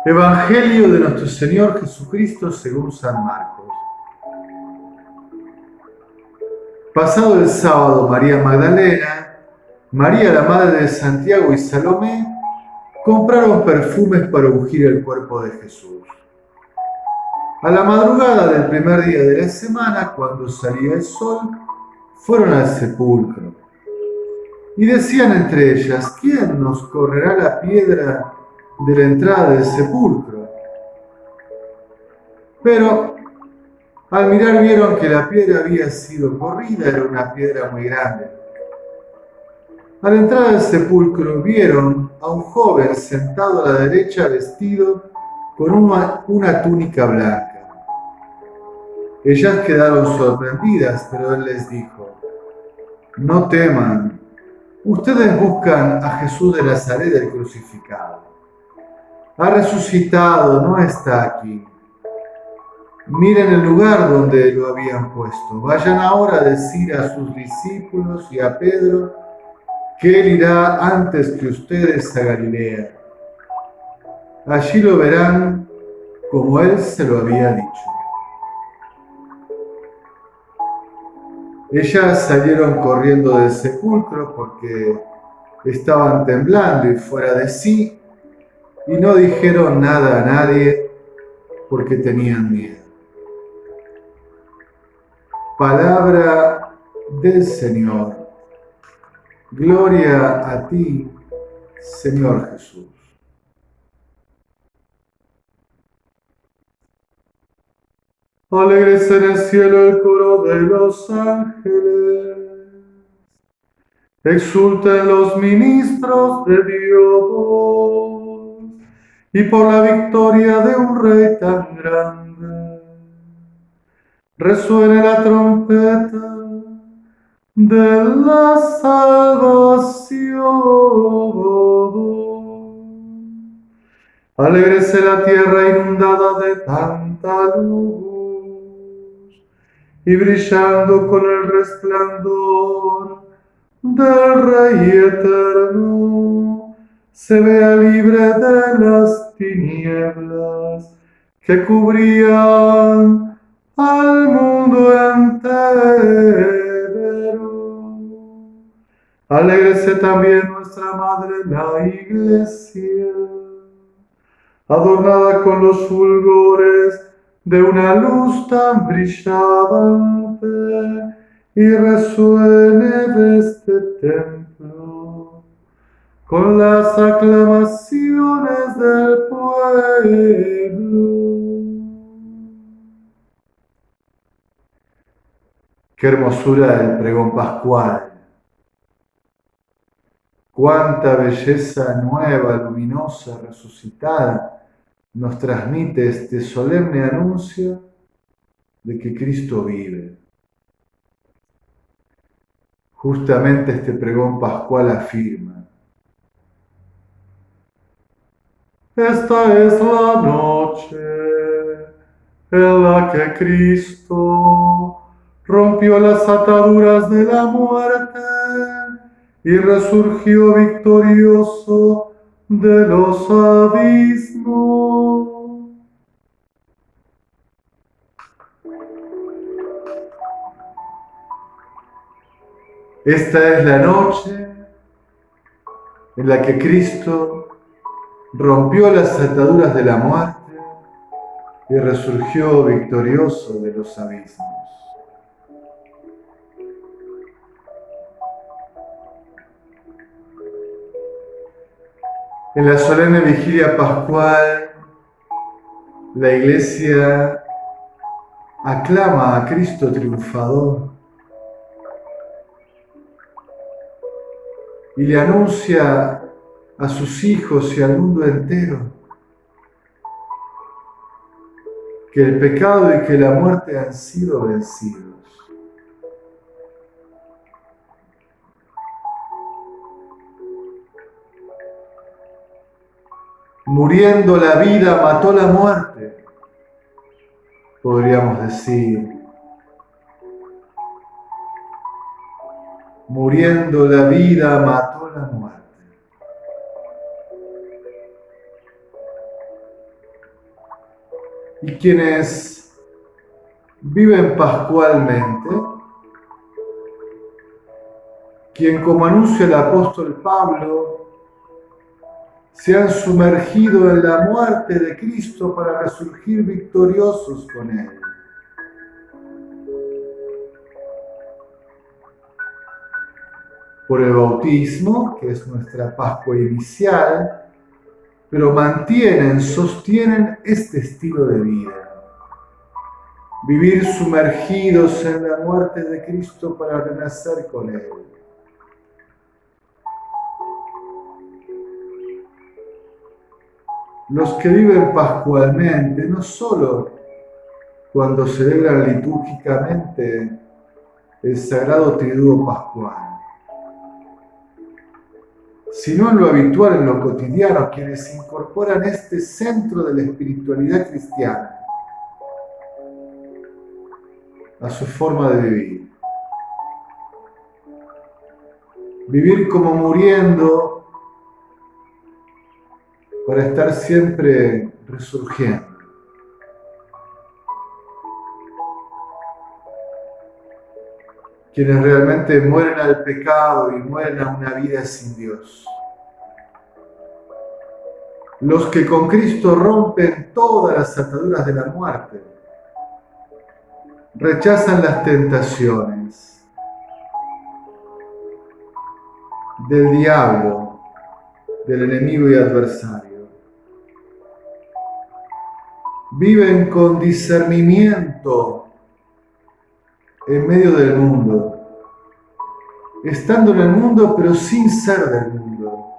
Evangelio de nuestro Señor Jesucristo según San Marcos. Pasado el sábado, María Magdalena, María la madre de Santiago y Salomé compraron perfumes para ungir el cuerpo de Jesús. A la madrugada del primer día de la semana, cuando salía el sol, fueron al sepulcro. Y decían entre ellas: ¿quién nos correrá la piedra de la entrada del sepulcro? Pero al mirar vieron que la piedra había sido corrida, era una piedra muy grande. A la entrada del sepulcro vieron a un joven sentado a la derecha vestido con una túnica blanca. Ellas quedaron sorprendidas, pero él les dijo: no teman, ustedes buscan a Jesús de Nazaret, el crucificado. Ha resucitado, no está aquí. Miren el lugar donde lo habían puesto. Vayan ahora a decir a sus discípulos y a Pedro que él irá antes que ustedes a Galilea. Allí lo verán como él se lo había dicho. Ellas salieron corriendo del sepulcro porque estaban temblando y fuera de sí, y no dijeron nada a nadie porque tenían miedo. Palabra del Señor. Gloria a ti, Señor Jesús. Alegres en el cielo el coro de los ángeles. Exulten los ministros de Dios y por la victoria de un rey tan grande. Resuene la trompeta de la salvación. Alégrese la tierra inundada de tanta luz y brillando con el resplandor del Rey eterno, se vea libre de las tinieblas que cubrían al mundo entero. Alégrese también nuestra Madre la Iglesia, adornada con los fulgores de una luz tan brillante, y resuene de este templo con las aclamaciones del pueblo. Qué hermosura el pregón pascual. Cuánta belleza nueva, luminosa, resucitada nos transmite este solemne anuncio de que Cristo vive. Justamente este pregón pascual afirma: esta es la noche en la que Cristo rompió las ataduras de la muerte y resurgió victorioso de los abismos. Esta es la noche en la que Cristo rompió las ataduras de la muerte y resurgió victorioso de los abismos. En la solemne vigilia pascual, la Iglesia aclama a Cristo triunfador y le anuncia a sus hijos y al mundo entero que el pecado y que la muerte han sido vencidos. Muriendo la vida mató la muerte, podríamos decir. Muriendo la vida mató la muerte. Y quienes viven pascualmente, quien como anuncia el apóstol Pablo, se han sumergido en la muerte de Cristo para resurgir victoriosos con Él. Por el bautismo, que es nuestra Pascua inicial, pero sostienen este estilo de vida. Vivir sumergidos en la muerte de Cristo para renacer con Él. Los que viven pascualmente, no solo cuando celebran litúrgicamente el sagrado triduo pascual, sino en lo habitual, en lo cotidiano, quienes incorporan este centro de la espiritualidad cristiana a su forma de vivir. Vivir como muriendo para estar siempre resurgiendo. Quienes realmente mueren al pecado y mueren a una vida sin Dios. Los que con Cristo rompen todas las ataduras de la muerte, rechazan las tentaciones del diablo, del enemigo y adversario. Viven con discernimiento en medio del mundo, estando en el mundo pero sin ser del mundo,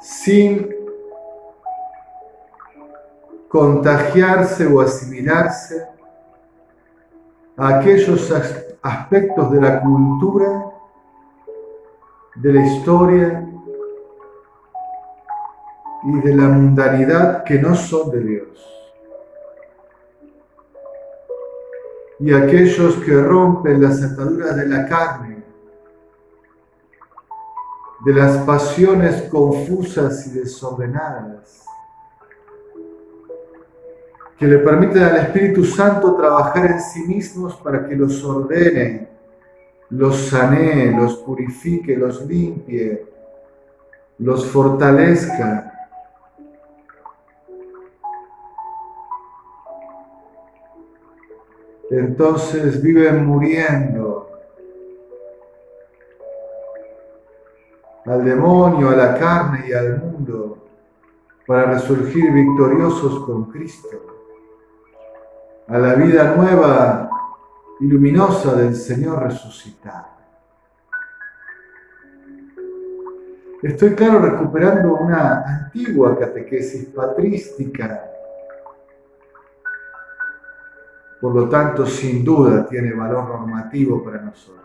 sin contagiarse o asimilarse a aquellos aspectos de la cultura, de la historia y de la mundanidad que no son de Dios. Y aquellos que rompen las ataduras de la carne, de las pasiones confusas y desordenadas, que le permiten al Espíritu Santo trabajar en sí mismos para que los ordene, los sanee, los purifique, los limpie, los fortalezca. Entonces viven muriendo al demonio, a la carne y al mundo para resurgir victoriosos con Cristo, a la vida nueva y luminosa del Señor resucitado. Estoy, claro, recuperando una antigua catequesis patrística. Por lo tanto, sin duda tiene valor normativo para nosotros.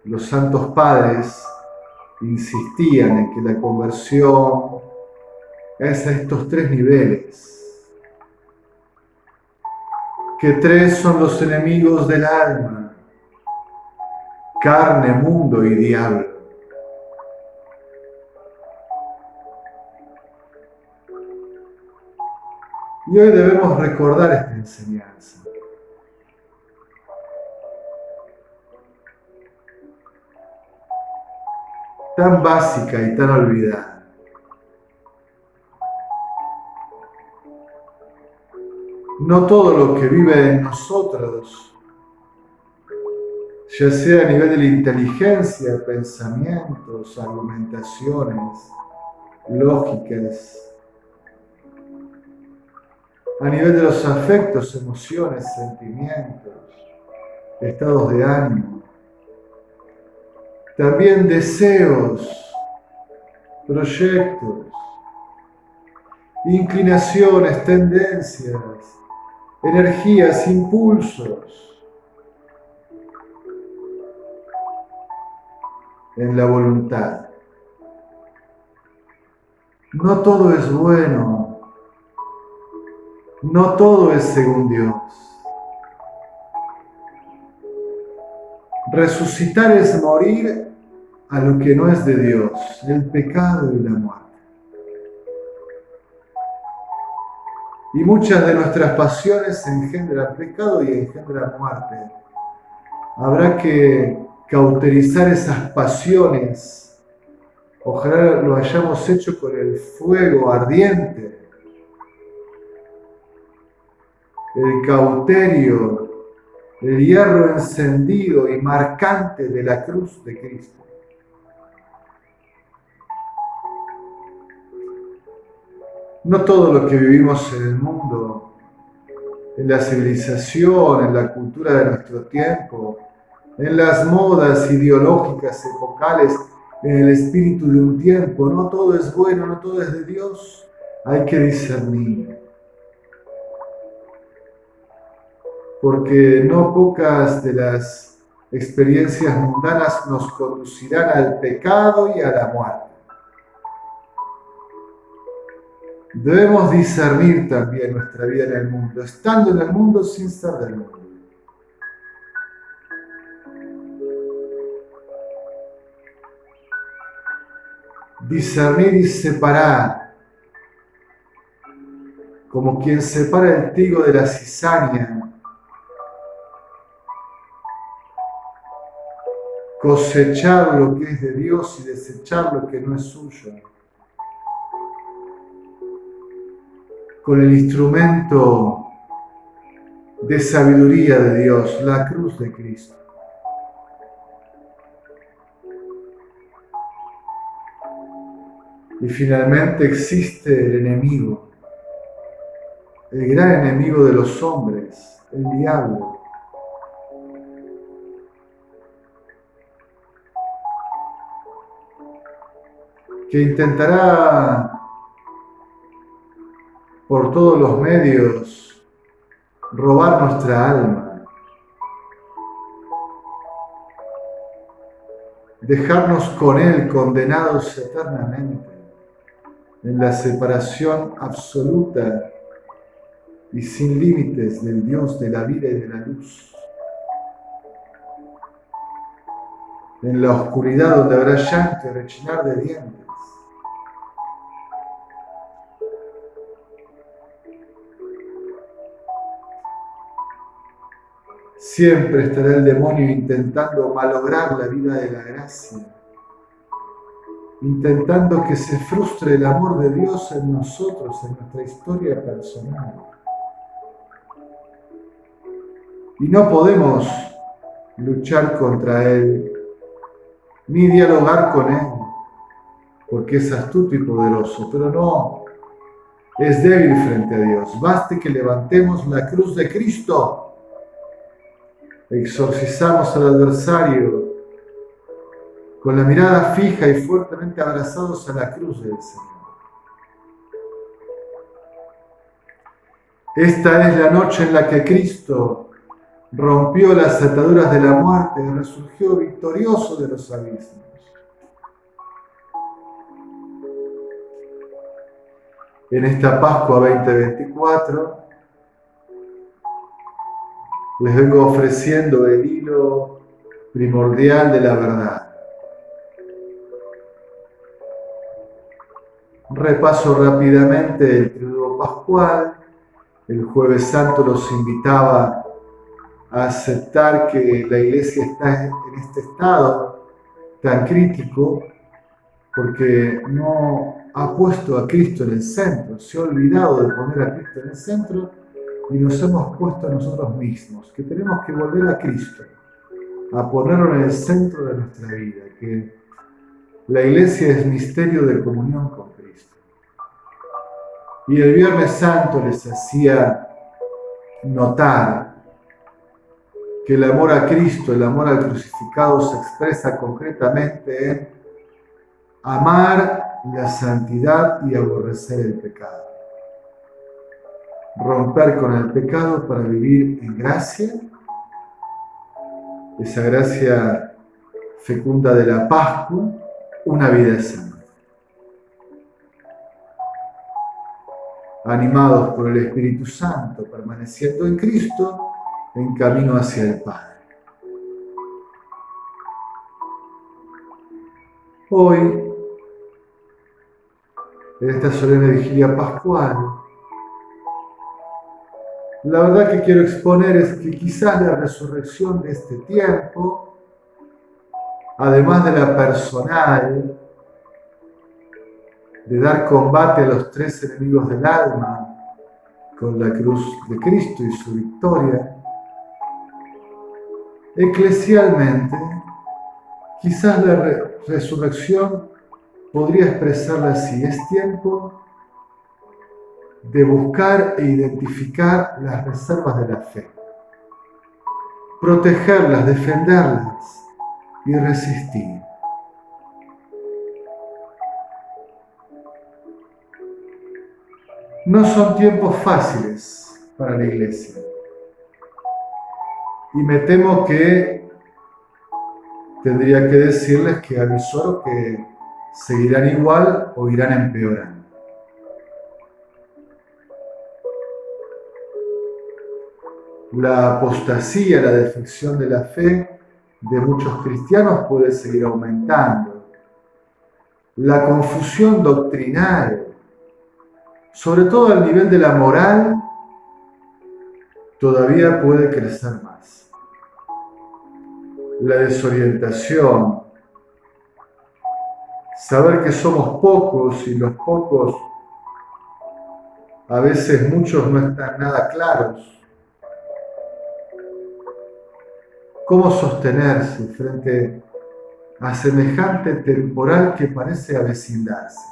Los santos padres insistían en que la conversión es a estos tres niveles, que tres son los enemigos del alma: carne, mundo y diablo. Y hoy debemos recordar esta enseñanza. Tan básica y tan olvidada. No todo lo que vive en nosotros, ya sea a nivel de la inteligencia, pensamientos, argumentaciones, lógicas, a nivel de los afectos, emociones, sentimientos, estados de ánimo, también deseos, proyectos, inclinaciones, tendencias, energías, impulsos, en la voluntad. No todo es bueno. No todo es según Dios. Resucitar es morir a lo que no es de Dios, del pecado y la muerte. Y muchas de nuestras pasiones engendran pecado y engendran muerte. Habrá que cauterizar esas pasiones. Ojalá lo hayamos hecho con el fuego ardiente, el cauterio, el hierro encendido y marcante de la cruz de Cristo. No todo lo que vivimos en el mundo, en la civilización, en la cultura de nuestro tiempo, en las modas ideológicas epocales, en el espíritu de un tiempo, no todo es bueno, no todo es de Dios. Hay que discernir. Porque no pocas de las experiencias mundanas nos conducirán al pecado y a la muerte. Debemos discernir también nuestra vida en el mundo, estando en el mundo sin ser del mundo. Discernir y separar, como quien separa el trigo de la cizaña, cosechar lo que es de Dios y desechar lo que no es suyo, con el instrumento de sabiduría de Dios, la cruz de Cristo. Y finalmente existe el enemigo, el gran enemigo de los hombres, el diablo. Que intentará por todos los medios robar nuestra alma, dejarnos con Él condenados eternamente en la separación absoluta y sin límites del Dios de la vida y de la luz, en la oscuridad donde habrá llanto y rechinar de dientes. Siempre estará el demonio intentando malograr la vida de la gracia, intentando que se frustre el amor de Dios en nosotros, en nuestra historia personal. Y no podemos luchar contra Él, ni dialogar con Él, porque es astuto y poderoso, pero no es débil frente a Dios. Baste que levantemos la cruz de Cristo, exorcizamos al adversario con la mirada fija y fuertemente abrazados a la cruz del Señor. Esta es la noche en la que Cristo rompió las ataduras de la muerte y resurgió victorioso de los abismos. En esta Pascua 2024 les vengo ofreciendo el hilo primordial de la verdad. Repaso rápidamente el triduo pascual. El Jueves Santo los invitaba a aceptar que la Iglesia está en este estado tan crítico porque no ha puesto a Cristo en el centro, se ha olvidado de poner a Cristo en el centro y nos hemos puesto a nosotros mismos, que tenemos que volver a Cristo, a ponerlo en el centro de nuestra vida, que la Iglesia es misterio de comunión con Cristo. Y el Viernes Santo les hacía notar que el amor a Cristo, el amor al crucificado se expresa concretamente en amar la santidad y aborrecer el pecado. Romper con el pecado para vivir en gracia, esa gracia fecunda de la Pascua, una vida santa. Animados por el Espíritu Santo, permaneciendo en Cristo, en camino hacia el Padre. Hoy, en esta solemne vigilia pascual, La verdad que quiero exponer es que quizás la resurrección de este tiempo, además de la personal, de dar combate a los tres enemigos del alma con la cruz de Cristo y su victoria, eclesialmente, quizás la resurrección podría expresarla así: es tiempo de buscar e identificar las reservas de la fe, protegerlas, defenderlas y resistir. No son tiempos fáciles para la iglesia y me temo que tendría que decirles que avisoro que seguirán igual o irán empeorando. La apostasía, la defección de la fe de muchos cristianos puede seguir aumentando. La confusión doctrinal, sobre todo al nivel de la moral, todavía puede crecer más. La desorientación, saber que somos pocos y los pocos, a veces muchos no están nada claros. ¿Cómo sostenerse frente a semejante temporal que parece avecindarse?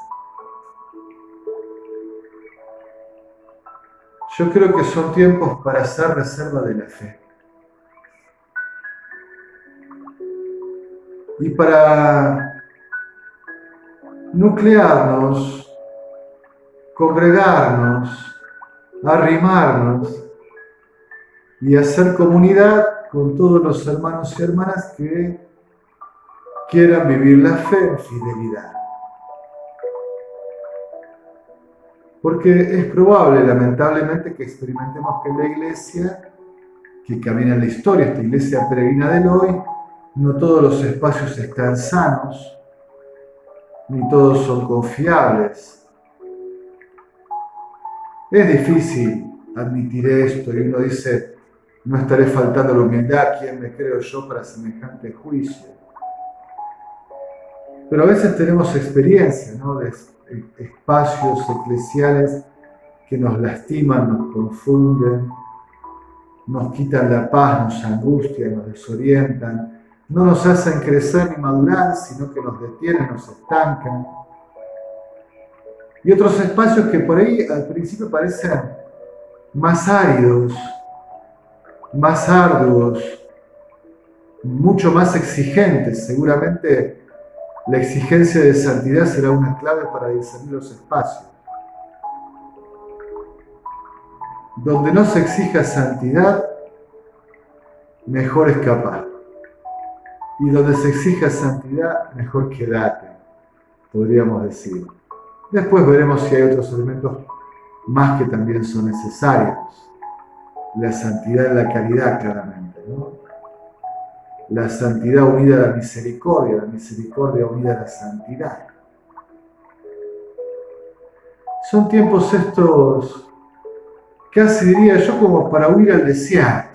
Yo creo que son tiempos para hacer reserva de la fe. Y para nuclearnos, congregarnos, arrimarnos y hacer comunidad con todos los hermanos y hermanas que quieran vivir la fe en fidelidad. Porque es probable, lamentablemente, que experimentemos que en la iglesia, que camina en la historia, esta iglesia peregrina del hoy, no todos los espacios están sanos, ni todos son confiables. Es difícil admitir esto y uno dice, no estaré faltando la humildad, ¿quién me creo yo para semejante juicio? Pero a veces tenemos experiencia, ¿no?, de espacios eclesiales que nos lastiman, nos confunden, nos quitan la paz, nos angustian, nos desorientan, no nos hacen crecer ni madurar, sino que nos detienen, nos estancan. Y otros espacios que por ahí al principio parecen más áridos, más arduos, mucho más exigentes. Seguramente la exigencia de santidad será una clave para discernir los espacios. Donde no se exija santidad, mejor escapar. Y donde se exija santidad, mejor quedarte, podríamos decir. Después veremos si hay otros elementos más que también son necesarios. La santidad y la caridad, claramente, ¿no? La santidad unida a la misericordia unida a la santidad. Son tiempos estos, casi diría yo, como para huir al desierto,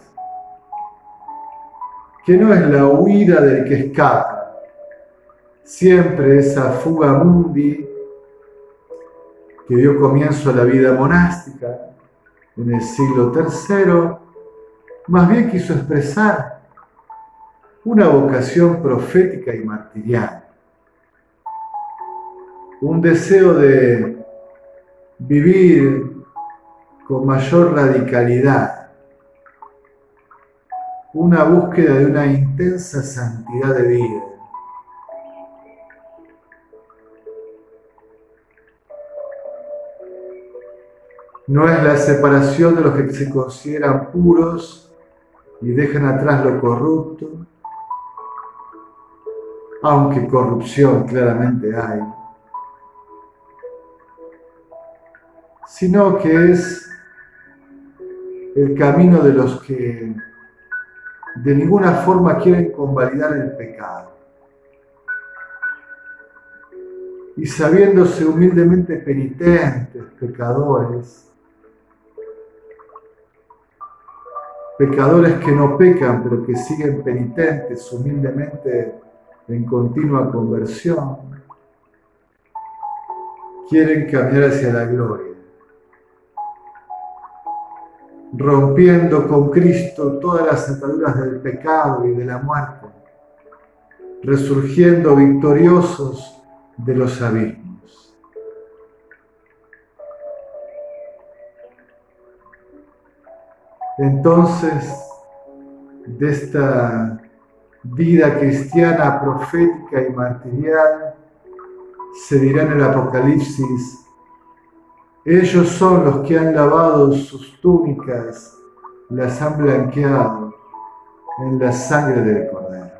que no es la huida del que escapa, siempre esa fuga mundi que dio comienzo a la vida monástica en el siglo III, más bien quiso expresar una vocación profética y martirial, un deseo de vivir con mayor radicalidad, una búsqueda de una intensa santidad de vida. No es la separación de los que se consideran puros y dejan atrás lo corrupto, aunque corrupción claramente hay, sino que es el camino de los que de ninguna forma quieren convalidar el pecado. Y sabiéndose humildemente penitentes, pecadores, pecadores que no pecan, pero que siguen penitentes humildemente en continua conversión, quieren caminar hacia la gloria, rompiendo con Cristo todas las ataduras del pecado y de la muerte, resurgiendo victoriosos de los abismos. Entonces, de esta vida cristiana profética y martirial, se dirá en el Apocalipsis: ellos son los que han lavado sus túnicas, las han blanqueado en la sangre del Cordero.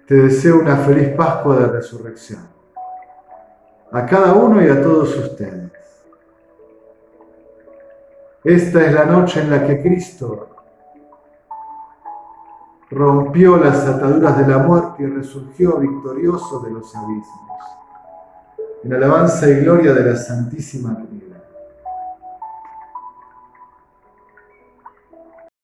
Te deseo una feliz Pascua de Resurrección, a cada uno y a todos ustedes. Esta es la noche en la que Cristo rompió las ataduras de la muerte y resurgió victorioso de los abismos. En alabanza y gloria de la Santísima Trinidad.